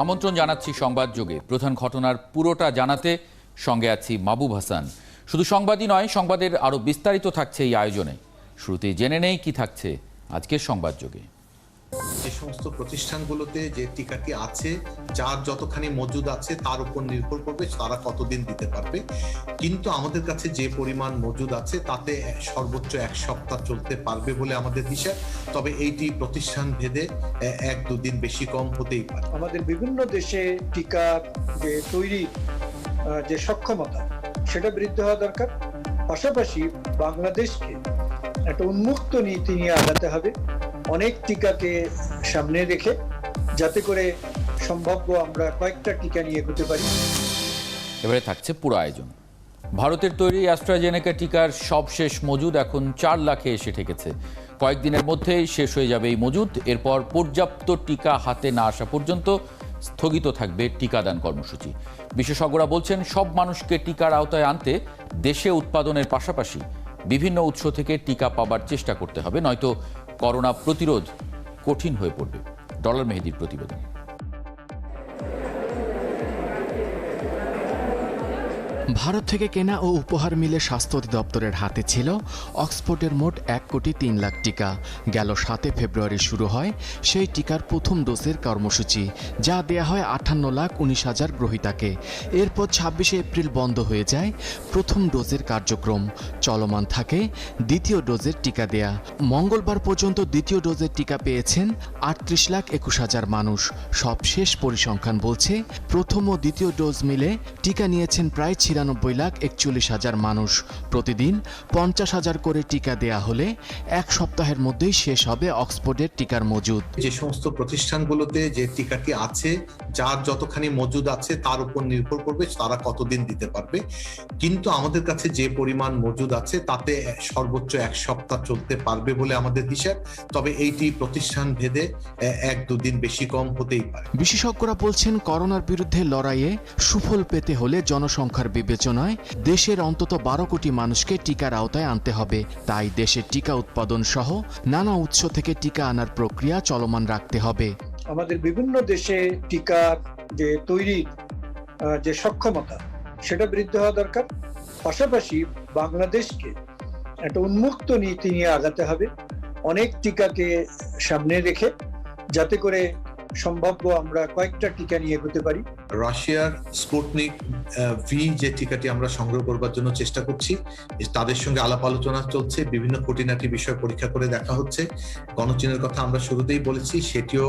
আমন্ত্রণ জানাচ্ছি সংবাদ যোগে। প্রধান ঘটনার পুরোটা জানাতে সঙ্গে আছি মাহবুব হাসান। শুধু সংবাদই নয়, সংবাদের আরো বিস্তারিত থাকছে এই আয়োজনে। শুরুতেই জেনে নেই কি থাকছে আজকের সংবাদ যোগে। যে সমস্ত প্রতিষ্ঠানগুলোতে যে টিকাটি আছে, যার যতখানি মজুদ আছে তার উপর নির্ভর করবে তারা কতদিন দিতে পারবে। কিন্তু আমাদের কাছে যে পরিমাণ মজুদ আছে তাতে সর্বোচ্চ 1 সপ্তাহ চলতে পারবে বলে আমাদের হিসাব। তবে এইটি প্রতিষ্ঠান ভেদে 1-2 দিন বেশি কম হতেই পারে। আমাদের বিভিন্ন দেশে টিকা যে তৈরি যে সক্ষমতা সেটা বৃদ্ধি হওয়া দরকার। পাশাপাশি বাংলাদেশকে একটা উন্মুক্ত নীতি নিয়ে আগাতে হবে, অনেক টিকাকে সামনে রেখে, যাতে করে সম্ভাব্য আমরা কয়েকটা টিকা নিয়ে এগোতে পারি। এবারে থাকছে পুরো আয়োজন। ভারতের তৈরি অ্যাস্ট্রাজেনেকা টিকার সবশেষ মজুদ এখন 4 লাখে এসে ঠেকেছে। কয়েকদিনের মধ্যেই শেষ হয়ে যাবে এই মজুদ। এরপর পর্যাপ্ত টিকা হাতে না আসা পর্যন্ত স্থগিত থাকবে টিকাদান কর্মসূচি। বিশেষজ্ঞরা বলছেন, সব মানুষকে টিকার আওতায় আনতে দেশে উৎপাদনের পাশাপাশি বিভিন্ন উৎস থেকে টিকা পাবার চেষ্টা করতে হবে, নয়তো করোনা প্রতিরোধ কঠিন হয়ে পড়বে। ডলার মেহেদির প্রতিবেদন। ভারত থেকে কেনা ও উপহার মিলে স্বাস্থ্য অধিদপ্তরের হাতে ছিল অক্সফোর্ডের মোট 1,03,00,000 টিকা। গেল 7 ফেব্রুয়ারি শুরু হয় সেই টিকার প্রথম ডোজের কর্মসূচি, যা দেয়া হয় 58,19,000 গ্রহীতাকে। এরপর 26 এপ্রিল বন্ধ হয়ে যায় প্রথম ডোজের কার্যক্রম। চলমান থাকে দ্বিতীয় ডোজের টিকা দেয়া। মঙ্গলবার পর্যন্ত দ্বিতীয় ডোজের টিকা পেয়েছেন 38,21,000 মানুষ। সবশেষ পরিসংখ্যান বলছে, প্রথম ও দ্বিতীয় ডোজ মিলে টিকা নিয়েছেন প্রায় 96,41,000 মানুষ। প্রতিদিন 50,000 করে টিকা দেয়া হলে 1 সপ্তাহের মধ্যেই শেষ হবে অক্সফোর্ডের টিকার মজুদ। যে সমস্ত প্রতিষ্ঠানগুলোতে যে টিকাটি আছে, যার যতখানি মজুদ আছে তার উপর নির্ভর করবে তারা কতদিন দিতে পারবে। কিন্তু আমাদের কাছে যে পরিমাণ মজুদ আছে তাতে সর্বোচ্চ 1 সপ্তাহ চলতে পারবে বলে আমাদের হিসাব। তবে এইটি প্রতিষ্ঠান ভেদে 1-2 দিন বেশি কম হতেই পারে। বিশেষজ্ঞরা বলছেন, করোনার বিরুদ্ধে লড়াইয়ে সুফল পেতে হলে জনসংখ্যার বিবেচনায় দেশের অন্তত 12 কোটি মানুষকে টিকার আওতায় আনতে হবে। তাই দেশের টিকা উৎপাদন সহ নানা উৎস থেকে টিকা আনার প্রক্রিয়া চলমান রাখতে হবে। আমাদের বিভিন্ন দেশে টিকা যে তৈরি যে সক্ষমতা সেটা বৃদ্ধি হওয়া দরকার। পাশাপাশি বাংলাদেশকে একটা উন্মুক্ত নীতি নিয়ে আগাতে হবে, অনেক টিকাকে সামনে রেখে, যাতে করে সম্ভাব্য আমরা কয়েকটা টিকা নিয়ে এগোতে পারি। রাশিয়ার স্পুটনিক ভি যে টিকাটি আমরা সংগ্রহ করবার জন্য চেষ্টা করছি, তাদের সঙ্গে আলাপ আলোচনা চলছে, বিভিন্ন খুঁটিনাটি বিষয় পরীক্ষা করে দেখা হচ্ছে। গণচীনের কথা আমরা শুরুতেই বলেছি, সেটিও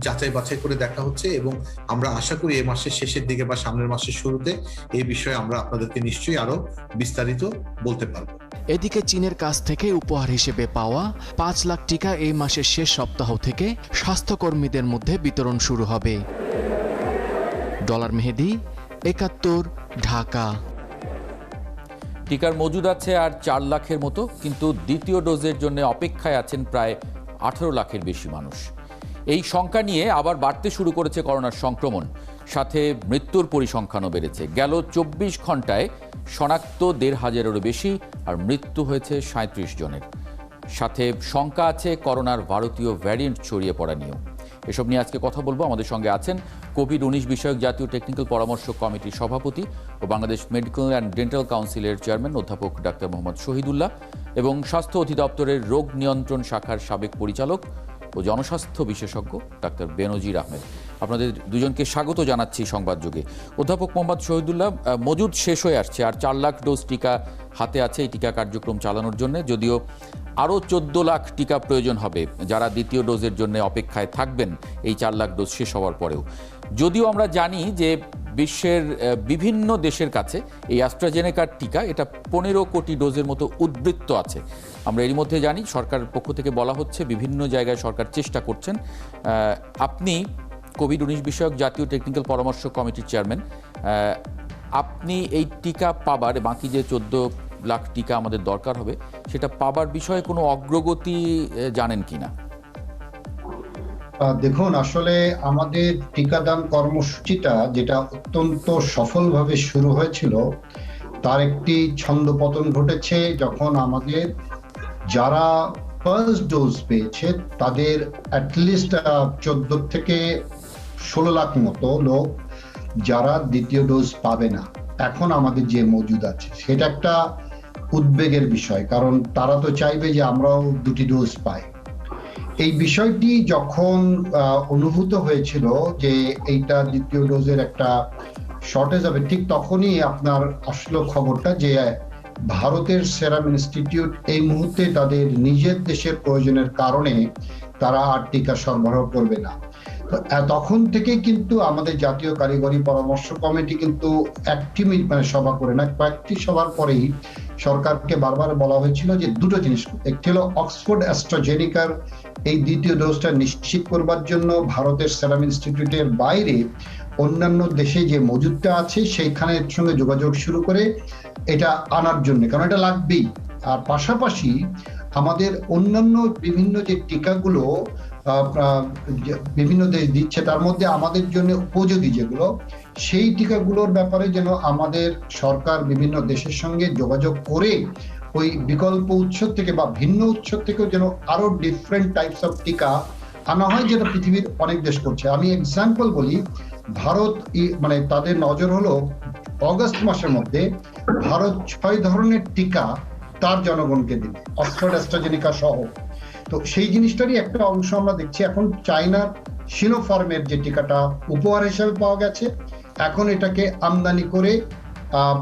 যাচাই বাছাই করে দেখা হচ্ছে এবং আমরা আশা করি এই মাসের শেষের দিকে বা সামনের মাসের শুরুতে এই বিষয়ে আমরা আপনাদেরকে নিশ্চয়ই আরো বিস্তারিত বলতে পারবো। এদিকে চীনের কাছ থেকে উপহার হিসেবে পাওয়া 5 লাখ টিকা এই মাসের শেষ সপ্তাহ থেকে স্বাস্থ্যকর্মীদের মধ্যে বিতরণ শুরু হবে। ডলার মেহেদি, 71, ঢাকা। টিকার মজুদ আছে আর 4 লাখের মতো, কিন্তু দ্বিতীয় ডোজের জন্য অপেক্ষায় আছেন প্রায় 18 লাখের বেশি মানুষ। এই সংখ্যা নিয়ে আবার বাড়তে শুরু করেছে করোনার সংক্রমণ, সাথে মৃত্যুর পরিসংখ্যানও বেড়েছে। গেল 24 ঘন্টায় শনাক্ত 1,500-এরও বেশি, আর মৃত্যু হয়েছে 37 জনের। সাথে শঙ্কা আছে করোনার ভারতীয় ভ্যারিয়েন্ট ছড়িয়ে পড়া নিয়েও। এসব নিয়ে আজকে কথা বলবো। আমাদের সঙ্গে আছেন কোভিড-19 বিষয়ক জাতীয় টেকনিক্যাল পরামর্শ কমিটির সভাপতি ও বাংলাদেশ মেডিকেল অ্যান্ড ডেন্টাল কাউন্সিলের চেয়ারম্যান অধ্যাপক ডাক্তার মোহাম্মদ শহীদুল্লাহ এবং স্বাস্থ্য অধিদপ্তরের রোগ নিয়ন্ত্রণ শাখার সাবেক পরিচালক ও জনস্বাস্থ্য বিশেষজ্ঞ ডাক্তার বেনজির আহমেদ। আপনাদের দুজনকে স্বাগত জানাচ্ছি সংবাদ যোগে। অধ্যাপক মোহাম্মদ শহীদুল্লাহ, মজুদ শেষ হয়ে আসছে আর 4 লাখ ডোজ টিকা হাতে আছে এই টিকা কার্যক্রম চালানোর জন্য, যদিও আরও 14 লাখ টিকা প্রয়োজন হবে যারা দ্বিতীয় ডোজের জন্য অপেক্ষায় থাকবেন এই 4 লাখ ডোজ শেষ হওয়ার পরেও। যদিও আমরা জানি যে বিশ্বের বিভিন্ন দেশের কাছে এই অ্যাস্ট্রাজেনেকার টিকা, এটা 15 কোটি ডোজের মতো উদ্বৃত্ত আছে। আমরা এর মধ্যে জানি সরকারের পক্ষ থেকে বলা হচ্ছে বিভিন্ন জায়গায় সরকার চেষ্টা করছেন। আপনি কোভিড-19 বিষয়ক জাতীয় টেকনিক্যাল পরামর্শ কমিটির চেয়ারম্যান, আপনি এই টিকা পাবার, বাকি যে 14 লাখ টিকা আমাদের দরকার হবে, সেটা পাবার বিষয়ে কোনো অগ্রগতি জানেন কিনা? দেখুন, আসলে আমাদের টিকাদান কর্মসূচিটা যেটা অত্যন্ত সফলভাবে শুরু হয়েছিল, তার একটি ছন্দপতন ঘটেছে যখন আমাদের যারা ফার্স্ট ডোজ পেয়েছে তাদের অ্যাটলিস্ট 14 থেকে 16 লাখ মতো লোক যারা দ্বিতীয় ডোজ পাবে না এখন আমাদের যে মজুদ আছে, সেটা একটা উদ্বেগের বিষয়, কারণ তারা তো চাইবে যে আমরাও 2টি ডোজ পাই। এই বিষয়টি যখন অনুভূত হয়েছিল যে এইটা দ্বিতীয় ডোজের একটা শর্টেজ হবে, ঠিক তখনই আপনার আসলো খবরটা যে ভারতের সেরাম ইনস্টিটিউট এই মুহূর্তে তাদের নিজের দেশের প্রয়োজনের কারণে তারা আর টিকা সরবরাহ করবে না। তখন থেকে কিন্তু আমাদের জাতীয় কারিগরি পরামর্শ কমিটি কিন্তু একটি সভা করে না, কয়েকটি সভার পরেই সরকারকে বারবার বলা হয়েছিল যে দুটো জিনিস, একটি হলো অক্সফোর্ড অ্যাস্ট্রাজেনিকার এই দ্বিতীয় ডোজটা নিশ্চিত করবার জন্য ভারতের সেরাম ইনস্টিটিউটের বাইরে অন্যান্য দেশে যে মজুদটা আছে সেইখানের সঙ্গে যোগাযোগ শুরু করে এটা আনার জন্য, কারণ এটা লাগবেই। আর পাশাপাশি আমাদের অন্যান্য বিভিন্ন যে টিকাগুলো বিভিন্ন দেশ দিচ্ছে, তার মধ্যে আমাদের জন্য উপযোগী যেগুলো, সেই টিকাগুলোর ব্যাপারে যেন আমাদের সরকার বিভিন্ন দেশের সঙ্গে যোগাযোগ করে ওই বিকল্প উৎস থেকে বা ভিন্ন উৎস থেকেও যেন আরো ডিফারেন্ট টাইপস অফ টিকা আনা হয়, যেটা পৃথিবীর অনেক দেশ করছে। আমি এক্সাম্পল বলি, ভারত তাদের নজর হলো অগস্ট মাসের মধ্যে ভারত 6 ধরনের টিকা তার জনগণকে দিবে, অক্সফোর্ড অ্যাস্ট্রাজেনিকা সহ। তো সেই জিনিসটারই একটা অংশ আমরা দেখছি। এখন চায়নার সিনোফার্মের যে টিকাটা উপহার হিসেবে পাওয়া গেছে, এখন এটাকে আমদানি করে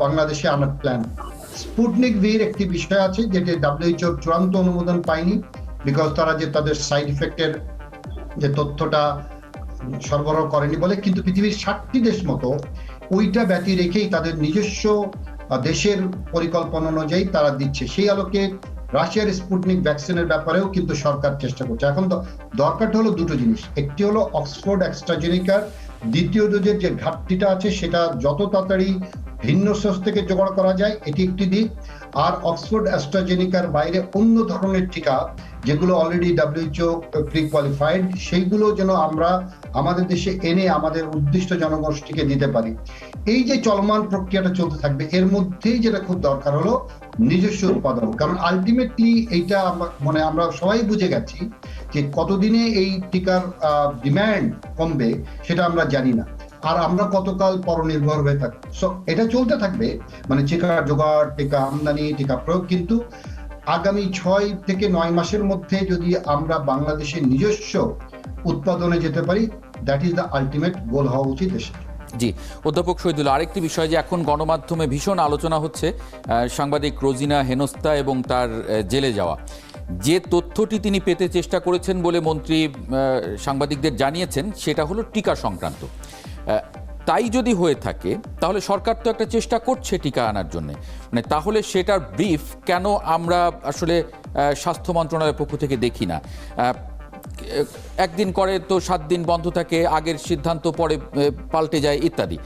বাংলাদেশে আনার প্ল্যান। স্পুটনিক ভির একটি বিষয় আছে যেটি WHO চূড়ান্ত অনুমোদন পায়নি, বিকজ তারা যে তাদের সাইড ইফেক্টের যে তথ্যটা সরবরাহ করেনি বলে, কিন্তু পৃথিবীর 60টি দেশ মতো ওইটা ব্যতি রেখেই তাদের নিজস্ব দেশের পরিকল্পনা অনুযায়ী তারা দিচ্ছে। সেই আলোকে রাশিয়ার স্পুটনিক ভ্যাকসিনের ব্যাপারেও কিন্তু সরকার চেষ্টা করছে। এখন তো দরকারটা হলো দুটো জিনিস, একটি হলো অক্সফোর্ড অ্যাস্ট্রাজেনিকার দ্বিতীয় ডোজের যে ঘাটতিটা আছে সেটা যত তাড়াতাড়ি ভিন্ন সোর্স থেকে জোগাড় করা যায়, এটি একটি দিক। আর অক্সফোর্ড অ্যাস্ট্রাজেনিকার বাইরে অন্য ধরনের টিকা যেগুলো অলরেডি WHO প্রি কোয়ালিফাইড, সেইগুলো যেন আমরা আমাদের দেশে এনে আমাদের উদ্দিষ্ট জনগোষ্ঠীকে দিতে পারি। এই যে চলমান প্রক্রিয়াটা চলতে থাকবে, এর মধ্যেই যেটা খুব দরকার হলো নিজস্ব উৎপাদন, কারণ আলটিমেটলি এইটা আমরা সবাই বুঝে গেছি যে কতদিনে এই টিকার ডিমান্ড কমবে সেটা আমরা জানি না, আর আমরা কতকাল পরনির্ভর হয়ে থাকবো। সো এটা চলতে থাকবে, টিকা জোগাড়, টিকা আমদানি, টিকা প্রয়োগ, কিন্তু আগামী 6 থেকে 9 মাসের মধ্যে যদি আমরা বাংলাদেশের নিজস্ব উৎপাদনে যেতে পারি, that is the ultimate goal হওয়া উচিত দেশে। জি, অধ্যাপক শহীদুল্লাহ, আরেকটি বিষয় যে এখন গণমাধ্যমে ভীষণ আলোচনা হচ্ছে সাংবাদিক রোজিনা হেনস্তা এবং তার জেলে যাওয়া। যে তথ্যটি তিনি পেতে চেষ্টা করেছেন বলে মন্ত্রী সাংবাদিকদের জানিয়েছেন, সেটা হলো টিকা সংক্রান্ত। তাই যদি হয়ে থাকে তাহলে সরকার তো একটা চেষ্টা করছে টিকা আনার জন্য, তাহলে সেটার ব্রিফ কেন আমরা আসলে স্বাস্থ্য মন্ত্রণালয়ের পক্ষ থেকে দেখি না? একদিন করে তো 7 দিন বন্ধ থাকে, আগের সিদ্ধান্ত পরে পাল্টে যায় ইত্যাদি।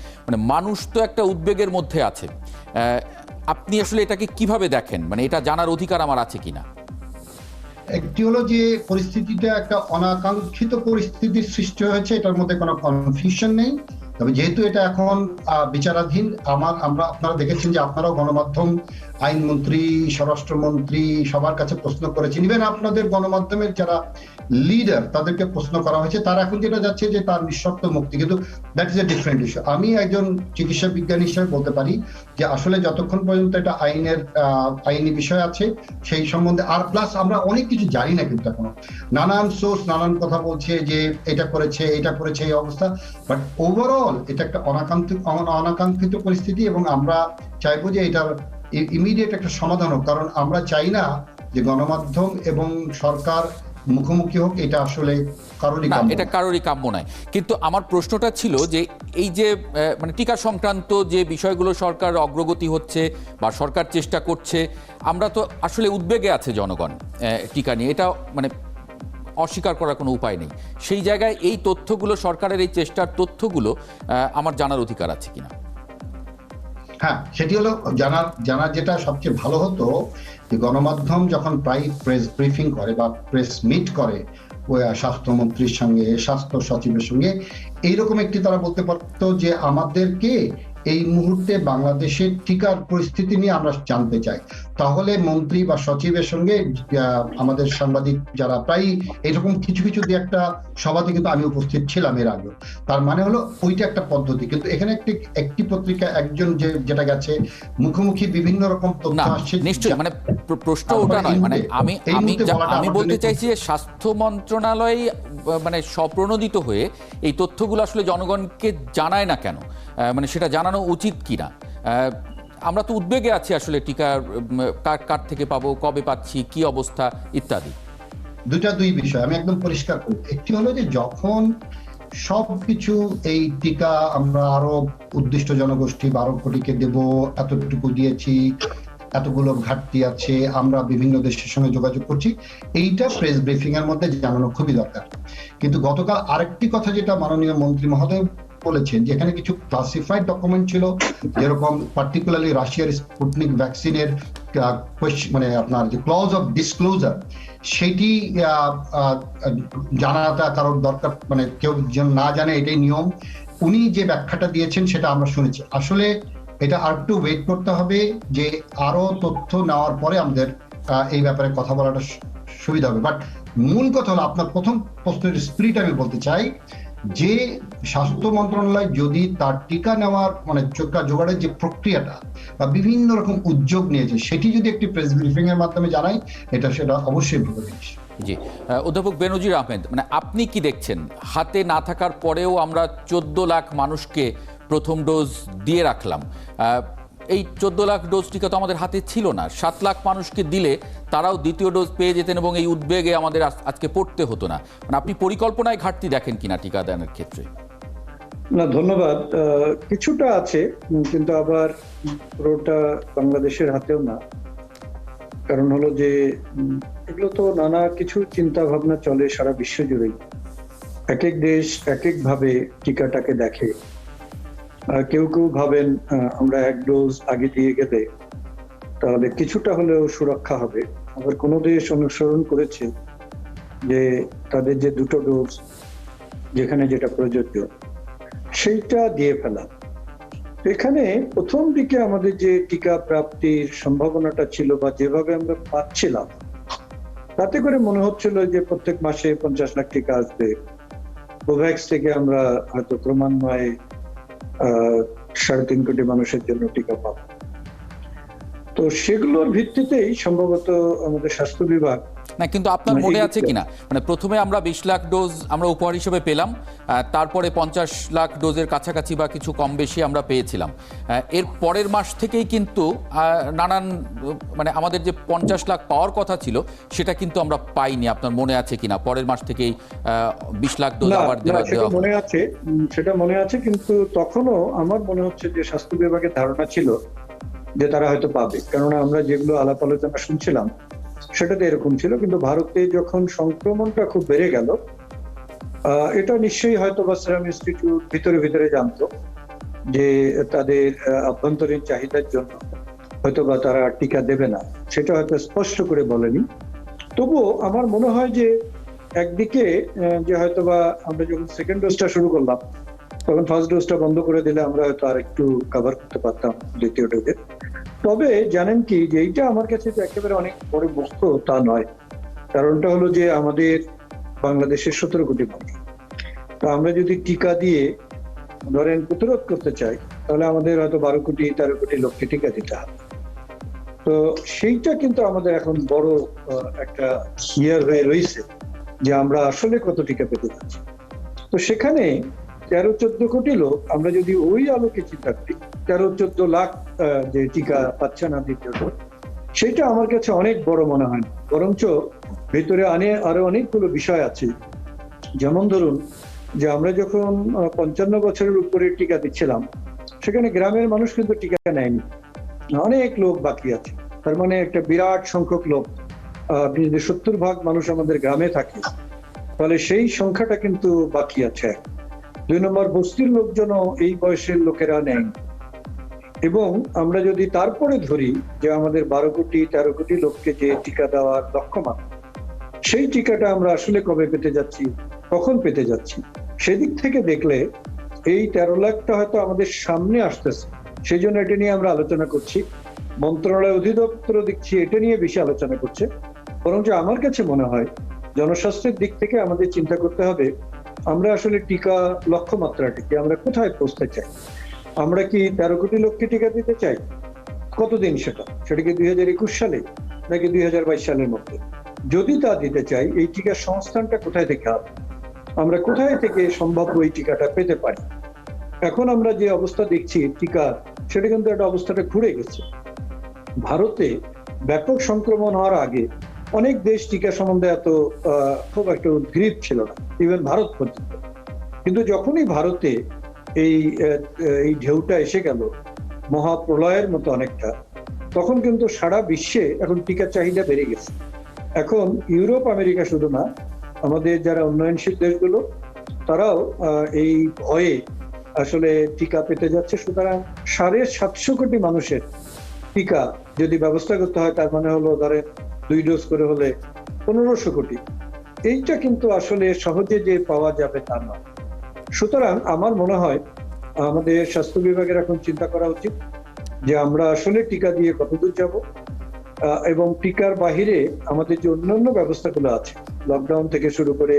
মানুষ তো একটা উদ্বেগের মধ্যে আছে। আপনি আসলে এটাকে কিভাবে দেখেন? এটা জানার অধিকার আমার আছে কিনা? একটি হলো যে পরিস্থিতিটা একটা অনাকাঙ্ক্ষিত পরিস্থিতির সৃষ্টি হয়েছে, এটার মধ্যে কোনো কনফিউশন নেই। তবে যেহেতু এটা এখন বিচারাধীন, আপনারা দেখেছেন যে আপনারাও গণমাধ্যম, আইনমন্ত্রী, স্বরাষ্ট্রমন্ত্রী সবার কাছে প্রশ্ন করেছেন, ইভেন আপনাদের গণমাধ্যমের যারা লিডার তাদেরকে প্রশ্ন করা হয়েছে। তারা এখন যেটা যাচ্ছে যে তার নিঃশর্ত মুক্তি, কিন্তু that is a different issue. আমি একজন চিকিৎসা বিজ্ঞানী হিসেবে বলতে পারি যে আসলে যতক্ষণ পর্যন্ত এটা আইনি বিষয় আছে সেই সম্বন্ধে, আর প্লাস আমরা অনেক কিছু জানি না, কিন্তু এখনো নানান সোর্স নানান কথা বলছে যে এটা করেছে এই অবস্থা। বাট ওভারঅল এটা একটা অনাকাঙ্ক্ষিত পরিস্থিতি, এবং আমরা চাইবো যে এটার ইমিডিয়েট একটা সমাধান হোক, কারণ আমরা চাই না যে গণমাধ্যম এবং সরকার মুখোমুখি হোক। এটা আসলে কারোরই কাম্য নয়। কিন্তু আমার প্রশ্নটা ছিল যে এই যে টিকা সংক্রান্ত যে বিষয়গুলো সরকার অগ্রগতি হচ্ছে বা সরকার চেষ্টা করছে, আমরা তো আসলে উদ্বেগে আছে জনগণ টিকা নিয়ে, এটা অস্বীকার করার কোনো উপায় নেই। সেই জায়গায় এই তথ্যগুলো, সরকারের এই চেষ্টার তথ্যগুলো আমার জানার অধিকার আছে কিনা? হ্যাঁ, সেটি হলো জানার যেটা সবচেয়ে ভালো হতো যে গণমাধ্যম যখন প্রায় প্রেস ব্রিফিং করে বা প্রেস মিট করে স্বাস্থ্যমন্ত্রীর সঙ্গে, স্বাস্থ্য সচিবের সঙ্গে, এইরকম একটি তারা বলতে পারতো যে আমাদেরকে এই মুহূর্তে বাংলাদেশের টিকার পরিস্থিতি নিয়ে আমরা জানতে চাই, তাহলে মন্ত্রী বা সচিবের সঙ্গে আমাদের সাংবাদিক যারা প্রায় এরকম কিছু কিছু দিয়ে একটা সভাতে কিন্তু আমি উপস্থিত ছিলাম এর আগে। তার মানে হলো ওইটা একটা পদ্ধতি, কিন্তু এখানে একটি পত্রিকা একজন যেটা গেছে মুখোমুখি বিভিন্ন রকম তথ্য আসছে। নিশ্চয়ই, মানে প্রশ্ন ওটা নয়, মানে আমি বলতে চাইছি যে স্বাস্থ্য মন্ত্রণালয় মানে স্বপ্রণোদিত হয়ে এই তথ্যগুলো আসলে জনগণকে জানায় না কেন, মানে সেটা জানানো উচিত কিনা। আমরা তো উদ্বেগে আছি আসলে টিকা কার থেকে পাবো, কবে পাচ্ছি, কি অবস্থা ইত্যাদি। দুই বিষয় আমি একদম পরিষ্কার করি। একটি হলো যে যখন সবকিছু এই টিকা আমরা আরো উদ্দিষ্ট জনগোষ্ঠী 12 কোটিকে দেব, এতটুকু দিয়েছি, এতগুলো ঘাটতি আছে, আমরা বিভিন্ন দেশের সঙ্গে যোগাযোগ করছি, এইটা প্রেস ব্রিফিং এর মধ্যে জানানো খুবই দরকার। কিন্তু গতকাল আরেকটি কথা যেটা মাননীয় মন্ত্রী মহোদয় বলেছেন, যেখানে কিছু ক্লাসিফাইড ডকুমেন্ট ছিল, যেরকম পার্টিকুলারলি রাশিয়ার স্পুটনিক ভ্যাকসিনের মানে আপনার যে ক্লজ অফ ডিসক্লোজার, সেটি জানাটা কারোর দরকার, মানে কেউ যেন না জানে, এটাই নিয়ম। উনি যে ব্যাখ্যাটা দিয়েছেন সেটা আমরা শুনেছি। আসলে এটা আর একটু ওয়েট করতে হবে, যে আরো তথ্য নেওয়ার পরে আমাদের এই ব্যাপারে কথা বলাটা সুবিধা হবে। বাট মূল কথা হলো, আপনার প্রথম প্রশ্নের স্পিরিট আমি বলতে চাই যে স্বাস্থ্য মন্ত্রণালয় যদি তার টিকা নেওয়ার মানে টিকা জোগাড়ের যে প্রক্রিয়াটা বা বিভিন্ন রকম উদ্যোগ নিয়েছে, সেটি যদি একটি প্রেস ব্রিফিং এর মাধ্যমে জানাই, সেটা অবশ্যই ভালো জিনিস। জি, অধ্যাপক বেনজির আহমেদ, মানে আপনি কি দেখছেন, হাতে না থাকার পরেও আমরা 14 লাখ মানুষকে প্রথম ডোজ দিয়ে রাখলাম, এই 14 লাখ ডোজ টিকা তো আমাদের হাতে ছিল না, 7 লাখ মানুষকে দিলে তারাও দ্বিতীয় ডোজ পেয়ে যেতেন এবং এই উদ্বেগে আমাদের আজকে পড়তে হতো না। মানে আপনি পরিকল্পনায় ঘাটতি দেখেন কিনা টিকা দানের ক্ষেত্রে? না, ধন্যবাদ। কিছুটা আছে, কিন্তু আবার পুরোটা বাংলাদেশের হাতেও না। কারণ হলো যে এগুলো তো নানা কিছু চিন্তা ভাবনা চলে সারা বিশ্ব জুড়েই। এক এক দেশ এক এক ভাবে টিকাটাকে দেখে। কেউ কেউ ভাবেন আমরা 1 ডোজ আগে দিয়ে গেলে তাহলে কিছুটা হলেও সুরক্ষা হবে। আবার কোনো দেশ অনুসরণ করেছে যে তাদের যে 2টো ডোজ যেখানে যেটা প্রযোজ্য সেইটা দিয়ে ফেলা। এখানে প্রথম দিকে আমাদের যে টিকা প্রাপ্তির সম্ভাবনাটা ছিল বা যেভাবে আমরা পাচ্ছিলাম, তাতে করে মনে হচ্ছিল যে প্রত্যেক মাসে 50 লাখ টিকা আসবে। কোভ্যাক্স থেকে আমরা হয়তো ক্রমান্বয়ে 3.5 কোটি মানুষের জন্য টিকা পাবো। তো সেগুলোর ভিত্তিতেই সম্ভবত আমাদের স্বাস্থ্য বিভাগ না, কিন্তু আপনার মনে আছে কিনা, মানে প্রথমে আমরা 20 লাখ ডোজ আমরা উপহার হিসেবে পেলাম, তারপরে 50 লাখ ডোজের কাছাকাছি বা কিছু কম বেশি আমরা পেয়েছিলাম। এর পরের মাস থেকেই কিন্তু নানান মানে আমাদের যে 50 লাখ পাওয়ার কথা ছিল সেটা কিন্তু আমরা পাইনি। আপনার মনে আছে কিনা পরের মাস থেকেই 20 লাখ ডোজ আবার দেওয়া মনে আছে, সেটা মনে আছে। কিন্তু তখনও আমার মনে হচ্ছে যে স্বাস্থ্য বিভাগের ধারণা ছিল যে তারা হয়তো পাবে, কেননা আমরা যেগুলো আলাপ আলোচনা শুনছিলাম সেটাতে এরকম ছিল। কিন্তু ভারতে যখন সংক্রমণটা খুব বেড়ে গেল, এটা নিশ্চয়ই হয়তো বা সেরাম ইনস্টিটিউট ভিতরে ভিতরে জানতো যে তাদের আভ্যন্তরীণ চাহিদার জন্য হয়তো বা তারা টিকা দেবে না, সেটা হয়তো স্পষ্ট করে বলেনি। তবুও আমার মনে হয় যে একদিকে যে হয়তো বা আমরা যখন সেকেন্ড ডোজটা শুরু করলাম তখন ফার্স্ট ডোজটা বন্ধ করে দিলে আমরা হয়তো আর একটু কভার করতে পারতাম দ্বিতীয় ডোজে। তবে জানেন কি, যে এইটা আমার কাছে তো একেবারে অনেক বড় বস্তু তা নয়। কারণটা হলো যে আমাদের বাংলাদেশের 17 কোটি মানুষ, তো আমরা যদি টিকা দিয়ে ধরেন প্রতিরোধ করতে চাই তাহলে আমাদের হয়তো 12 কোটি 13 কোটি লোককে টিকা দিতে হবে। তো সেইটা কিন্তু আমাদের এখন বড় একটা ইয়ার হয়ে রয়েছে যে আমরা আসলে কত টিকা পেতে যাচ্ছি। তো সেখানে 13-14 কোটি লোক আমরা যদি ওই আলোকে চিন্তা করি, 13-14 লাখ যে টিকা পাচ্ছে না দ্বিতীয় ডোজ, সেটা আমার কাছে অনেক বড় মনে হয় না। বরঞ্চ ভিতরে আরো অনেকগুলো বিষয় আছে। যেমন ধরুন যে আমরা যখন 55 বছরের উপরে টিকা দিচ্ছিলাম, সেখানে গ্রামের মানুষ কিন্তু টিকা নেয়নি, অনেক লোক বাকি আছে। তার মানে একটা বিরাট সংখ্যক লোক, আপনি যদি 70% মানুষ আমাদের গ্রামে থাকে তাহলে সেই সংখ্যাটা কিন্তু বাকি আছে। 2 নম্বর, বস্তির লোকজনও এই বয়সের লোকেরা নেয়। এবং আমরা যদি তারপরে ধরি যে আমাদের 12 কোটি 13 কোটি লোককে যে টিকা দেওয়ার লক্ষ্যমাত্রা, সেই টিকাটা আমরা আসলে কবে পেতে যাচ্ছি, কখন পেতে যাচ্ছি, সেদিক থেকে দেখলে এই 13 লাখটা হয়তো আমাদের সামনে আসতেছে, সেই জন্য এটা নিয়ে আমরা আলোচনা করছি। মন্ত্রণালয় অধিদপ্তর দেখছি এটা নিয়ে বেশি আলোচনা করছে। বরঞ্চ আমার কাছে মনে হয় জনস্বাস্থ্যের দিক থেকে আমাদের চিন্তা করতে হবে, আমরা আসলে টিকা লক্ষ্যমাত্রাটিকে আমরা কোথায় পৌঁছতে চাই। আমরা কি 13 কোটি লোককে টিকা দিতে চাই? কতদিন সেটা কি 2021 সালে নাকি 2022 সালের মধ্যে? যদি তা দিতে চাই, এই টিকার সংস্থানটা কোথায় থেকে হবে, আমরা কোথায় থেকে সম্ভাব্য এই টিকাটা পেতে পারি? এখন আমরা যে অবস্থা দেখছি টিকা, সেটা কিন্তু একটা অবস্থাটা ঘুরে গেছে। ভারতে ব্যাপক সংক্রমণ হওয়ার আগে অনেক দেশ টিকা সম্বন্ধে এত খুব একটা উদ্গ্রীব ছিল না, ইভেন ভারত পর্যন্ত। কিন্তু যখনই ভারতে এই ঢেউটা এসে গেল মহাপ্রলয়ের মতো অনেকটা, তখন কিন্তু সারা বিশ্বে এখন টিকার চাহিদা বেড়ে গেছে। এখন ইউরোপ আমেরিকা শুধু না, আমাদের যারা উন্নয়নশীল দেশগুলো তারাও এই ভয়ে আসলে টিকা পেতে যাচ্ছে। সুতরাং 750 কোটি মানুষের টিকা যদি ব্যবস্থা করতে হয়, তার মানে হলো ধরেন 2 ডোজ করে হলে 1500 কোটি। এইটা কিন্তু আসলে সহজে যে পাওয়া যাবে তা নয়। সুতরাং আমার মনে হয় আমাদের স্বাস্থ্য বিভাগের এখন চিন্তা করা উচিত যে আমরা আসলে টিকা দিয়ে কতদূর যাব, এবং টিকার বাহিরে আমাদের যে অন্যান্য ব্যবস্থাগুলো আছে, লকডাউন থেকে শুরু করে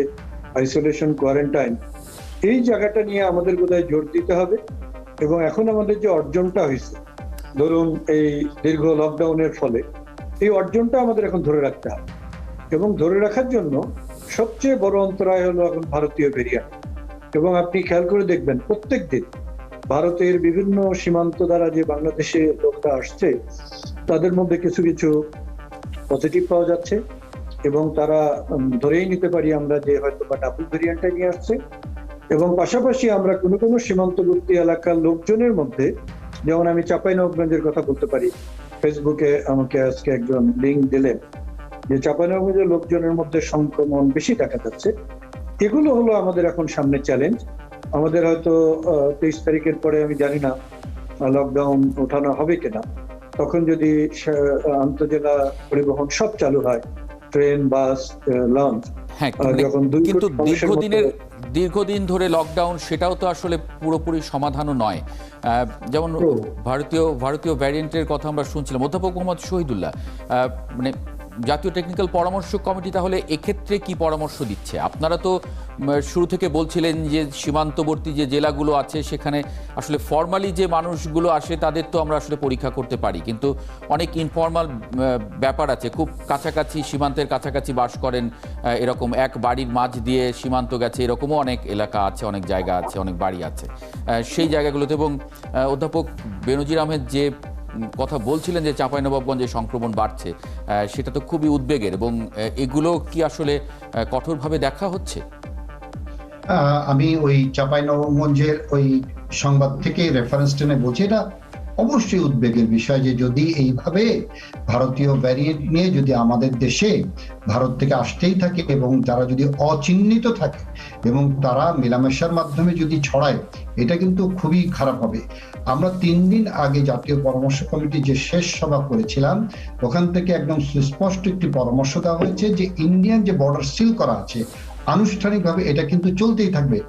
আইসোলেশন, কোয়ারেন্টাইন, এই জায়গাটা নিয়ে আমাদের বোধহয় জোর দিতে হবে। এবং এখন আমাদের যে অর্জনটা হয়েছে ধরুন এই দীর্ঘ লকডাউনের ফলে, এই অর্জনটা আমাদের এখন ধরে রাখতে হবে। এবং ধরে রাখার জন্য সবচেয়ে বড় অন্তরায় হলো এখন ভারতীয় ভেরিয়েন্ট। এবং আপনি খেয়াল করে দেখবেন প্রত্যেক দিন ভারতের বিভিন্ন সীমান্ত দ্বারা যে বাংলাদেশে লোকরা আসছে, তাদের মধ্যে কিছু কিছু পজিটিভ পাওয়া যাচ্ছে এবং তারা ধরেই নিতে পারি আমরা যে হয়তো বা ডাবল ভেরিয়েন্টটা নিয়ে আসছে। এবং পাশাপাশি আমরা কোনো কোনো সীমান্তবর্তী এলাকার লোকজনের মধ্যে, যেমন আমি চাঁপাইনবাবগঞ্জের কথা বলতে পারি, ফেসবুকে আমাকে আজকে একজন লিঙ্ক দিলেন যে চাঁপাইনবাবগঞ্জের লোকজনের মধ্যে সংক্রমণ বেশি দেখা যাচ্ছে। এগুলো হলো আমাদের এখন সামনে চ্যালেঞ্জ। আমাদের হয়তো 23 তারিখের পরে আমি জানি না লকডাউন ওঠানো হবে কিনা, তখন যদি আন্তঃজেলা পরিবহন সব চালু হয়, ট্রেন, বাস, লঞ্চ, হ্যাঁ, যখন কিন্তু দীর্ঘদিন ধরে লকডাউন, সেটাও তো আসলে পুরোপুরি সমাধানও নয়। যেমন ভারতীয় ভ্যারিয়েন্টের কথা আমরা শুনছিলাম, অধ্যাপক মোহাম্মদ শহীদুল্লাহ, মানে জাতীয় টেকনিক্যাল পরামর্শ কমিটি তাহলে এক্ষেত্রে কি পরামর্শ দিচ্ছে? আপনারা তো শুরু থেকে বলছিলেন যে সীমান্তবর্তী যে জেলাগুলো আছে সেখানে আসলে ফর্মালি যে মানুষগুলো আসে তাদের তো আমরা আসলে পরীক্ষা করতে পারি, কিন্তু অনেক ইনফর্মাল ব্যাপার আছে, খুব কাছাকাছি সীমান্তের কাছাকাছি বাস করেন, এরকম এক বাড়ির মাঝ দিয়ে সীমান্ত গেছে, এরকমও অনেক এলাকা আছে, অনেক জায়গা আছে, অনেক বাড়ি আছে সেই জায়গাগুলোতে। এবং অধ্যাপক বেনজির আহমেদ যে কথা বলছিলেন যে চাঁপাইনবাবগঞ্জে সংক্রমণ বাড়ছে, সেটা তো খুবই উদ্বেগের। এবং এগুলো কি আসলে কঠোরভাবে দেখা হচ্ছে? আমি ওই চাঁপাইনবাবগঞ্জের ওই সংবাদ থেকে রেফারেন্স টেনে বলছি, এটা অবশ্যই উদ্বেগের বিষয় যে যদি এইভাবে ভারতীয় ভ্যারিয়েন্ট নিয়ে যদি আমাদের দেশে ভারত থেকে আসতেই থাকে এবং যারা যদি অচিহ্নিত থাকে এবং তারা মেলামেশার মাধ্যমে যদি ছড়ায়, এটা কিন্তু খুবই খারাপ হবে। আমরা 3 দিন আগে জাতীয় পরামর্শ কমিটি যে শেষ সভা করেছিলাম, ওখান থেকে একদম সুস্পষ্ট একটি পরামর্শ দেওয়া হয়েছে যে ইন্ডিয়ান যে বর্ডার সিল করা আছে আনুষ্ঠানিকভাবে এটা কিন্তু চলতেই থাকবে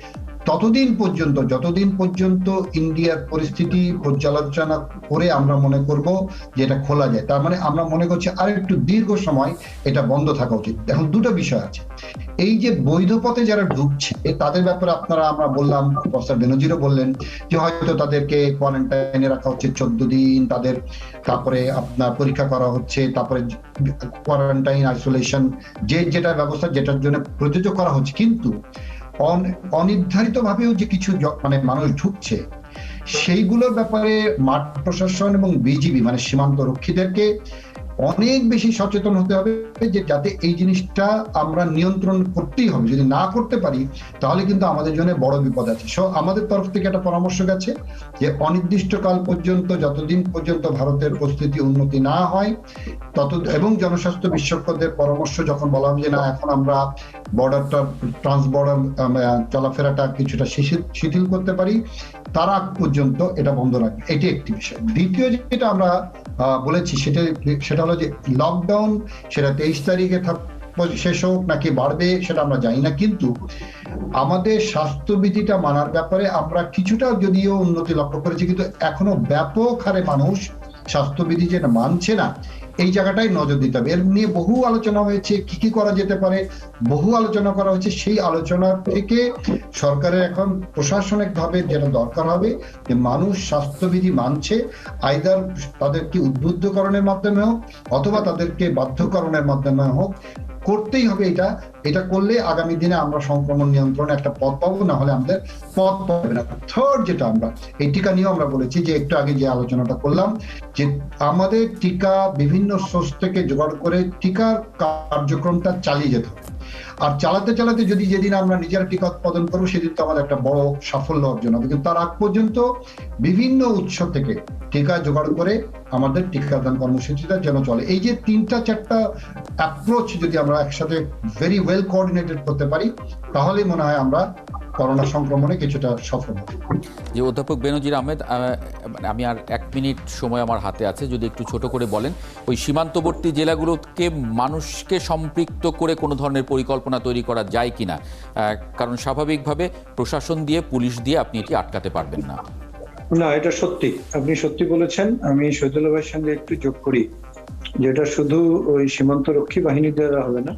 যতদিন পর্যন্ত ইন্ডিয়ার পরিস্থিতি পর্যালোচনা করে আমরা মনে করব যে এটা খোলা যায়। তার মানে আমরা মনে করছি আর একটু দীর্ঘ সময় এটা বন্ধ থাকা উচিত। এখন দুটো বিষয় আছে, এই যে বৈধ পথে যারা ঢুকছে তাদের ব্যাপারে আমরা বললাম, প্রফেসর বেনজিরও বললেন যে হয়তো তাদেরকে কোয়ারেন্টাইনে রাখা হচ্ছে 14 দিন, তারপরে আপনার পরীক্ষা করা হচ্ছে, তারপরে কোয়ারেন্টাইন, আইসোলেশন যেটা ব্যবস্থা যেটার জন্য প্রযোজ্য করা হচ্ছে। কিন্তু অনির্ধারিত ভাবেও যে কিছু মানে মানুষ ঢুকছে, সেইগুলোর ব্যাপারে মাঠ প্রশাসন এবং বিজিবি মানে সীমান্ত রক্ষীদেরকে অনেক বেশি সচেতন হতে হবে যে যাতে এই জিনিসটা আমরা নিয়ন্ত্রণ করতেই হবে। যদি না করতে পারি তাহলে কিন্তু আমাদের জন্য বড় বিপদ আছে। আমাদের তরফ থেকে একটা পরামর্শ গেছে যে অনির্দিষ্টকাল পর্যন্ত, যতদিন পর্যন্ত ভারতের পরিস্থিতি উন্নতি না হয় এবং জনস্বাস্থ্য বিশেষজ্ঞদের পরামর্শ যখন বলা হবে যে না এখন আমরা বর্ডারটা ট্রান্সবর্ডার চলাফেরাটা কিছুটা শিথিল করতে পারি, তার আগ পর্যন্ত এটা বন্ধ রাখবে। এটি একটি বিষয়। দ্বিতীয় যেটা আমরা বলেছি সেটা হলো যে লকডাউন সেটা 23 তারিখে শেষ হোক নাকি বাড়বে সেটা আমরা জানি না, কিন্তু আমাদের স্বাস্থ্যবিধিটা মানার ব্যাপারে আমরা কিছুটা যদিও উন্নতি লক্ষ্য করেছি, কিন্তু এখনো ব্যাপক হারে মানুষ স্বাস্থ্যবিধি যেটা মানছে না, এই জায়গাটাই নজর দিতে হবে। এর নিয়ে বহু আলোচনা হয়েছে, কি কি করা যেতে পারে, বহু আলোচনা করা হয়েছে। সেই আলোচনা থেকে সরকারের এখন প্রশাসনিক ভাবে যেটা দরকার হবে যে মানুষ স্বাস্থ্যবিধি মানছে, আইদার তাদেরকে উদ্বুদ্ধকরণের মাধ্যমে হোক অথবা তাদেরকে বাধ্যকরণের মাধ্যমে হোক, করতেই হবে। এটা করলে আগামী দিনে আমরা সংক্রমণ নিয়ন্ত্রণে একটা পথ পাবো, না হলে আমাদের পথ পাবে না। থার্ড যেটা আমরা এই টিকা নিয়েও আমরা বলেছি যে একটু আগে যে আলোচনাটা করলাম যে আমাদের টিকা বিভিন্ন সোর্স থেকে জোগাড় করে টিকার কার্যক্রমটা চালিয়ে যেতে হবে। আর চালাতে চালাতে যদি যেদিন আমরা নিজেরা টিকা উৎপাদন করবো সেদিন তো আমাদের একটা বড় সাফল্য অর্জন হবে, কিন্তু তার আগ পর্যন্ত বিভিন্ন উৎস থেকে টিকা জোগাড় করে আমাদের টিকাদান কর্মসূচিটা যেন চলে। এই যে 3-4টা অ্যাপ্রোচ যদি আমরা একসাথে ভেরি ওয়েল কোঅর্ডিনেটেড করতে পারি, তাহলেই মনে হয় আমরা করোনা সংক্রমণে কিছুটা সফল হব। যে অধ্যাপক বেনজির আহমেদ, আমি আর 1 মিনিট সময় আমার হাতে আছে, যদি একটু ছোট করে বলেন ওই সীমান্তবর্তী জেলাগুলোকে মানুষকে সম্পৃক্ত করে কোনো ধরনের পরিকল্পনা তৈরি করা যায় কিনা, কারণ স্বাভাবিকভাবে প্রশাসন দিয়ে পুলিশ দিয়ে আপনি এটি আটকাতে পারবেন না। না, এটা সত্যি, আপনি সত্যি বলেছেন। আমি শহীদুল্লাহ ভাইয়ের সঙ্গে একটু যোগ করি, যেটা শুধু ওই সীমান্ত রক্ষী বাহিনী দ্বারা হবে না,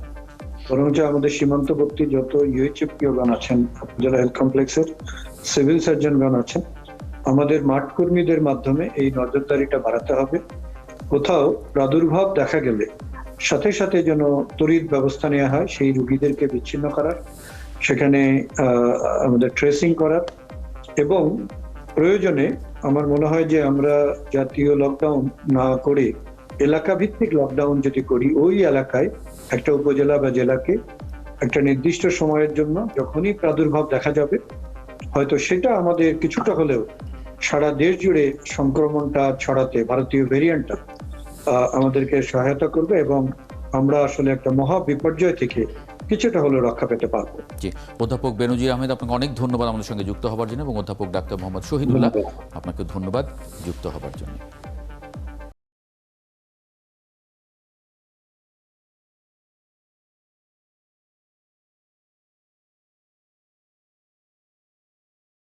বরঞ্চ আমাদের সীমান্তবর্তী যত ইউএইচএফপিওগণ আছেন, যারা হেলথ কমপ্লেক্সের সিভিল সার্জনগণ আছেন, আমাদের মাঠ কর্মীদের মাধ্যমে এই নজরদারিটা বাড়াতে হবে। কোথাও প্রাদুর্ভাব দেখা গেলে সাথে সাথে যেন তড়িৎ ব্যবস্থা নেওয়া হয় সেই রোগীদেরকে বিচ্ছিন্ন করার, সেখানে আমাদের ট্রেসিং করার, এবং প্রয়োজনে আমার মনে হয় যে আমরা জাতীয় লকডাউন না করে এলাকা ভিত্তিক লকডাউন যদি করি, ওই এলাকায় একটা উপজেলা বা জেলাকে একটা নির্দিষ্ট সময়ের জন্য যখনই প্রাদুর্ভাব দেখা যাবে, হয়তো সেটা আমাদের কিছুটা হলেও সারা দেশ জুড়ে সংক্রমণটা ছড়াতে, ভারতীয় ভেরিয়েন্টটা আমাদেরকে সহায়তা করবে এবং আমরা আসলে একটা মহা বিপর্যয় থেকে কিছুটা হলেও রক্ষা পেতে পারবো। জি, অধ্যাপক বেনজির আহমেদ, আপনাকে অনেক ধন্যবাদ আমাদের সঙ্গে যুক্ত হবার জন্য, এবং অধ্যাপক ডাক্তার মোহাম্মদ শহীদুল্লাহ, আপনাকে ধন্যবাদ যুক্ত হবার জন্য।